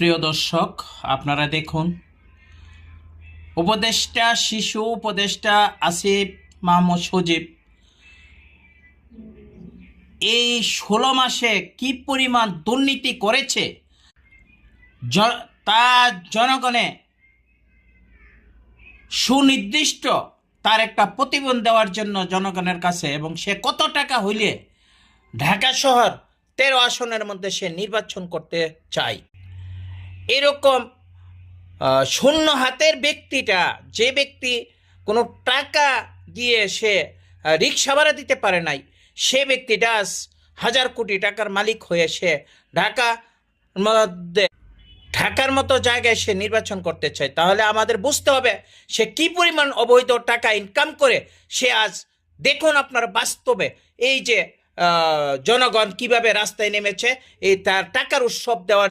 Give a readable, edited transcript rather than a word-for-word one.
প্রিয় দর্শক, আপনারা দেখুন, উপদেষ্টা শিশু উপদেষ্টা আসিফ মাহমুদ সজীব এই 16 মাসে কি পরিমাণ দুর্নীতি করেছে তা জনগণে সুনির্দিষ্ট তার একটা প্রতিবেদন দেওয়ার জন্য জনগণের কাছে, এবং সে কত টাকা হইলে ঢাকা শহর 13 আসনের মধ্যে সে নির্বাচন করতে চায়, এরকম শূন্য হাতের ব্যক্তিটা, যে ব্যক্তি কোনো টাকা দিয়ে সে রিক্সা ভাড়া দিতে পারে নাই, সে ব্যক্তিটা আজ হাজার কোটি টাকার মালিক হয়ে সে ঢাকার মতো জায়গায় সে নির্বাচন করতে চায়। তাহলে আমাদের বুঝতে হবে সে কি পরিমাণ অবৈধ টাকা ইনকাম করে সে আজ, দেখুন আপনারা বাস্তবে এই যে জনগণ কিভাবে রাস্তায় নেমেছে এই তার টাকার উৎসব দেওয়ার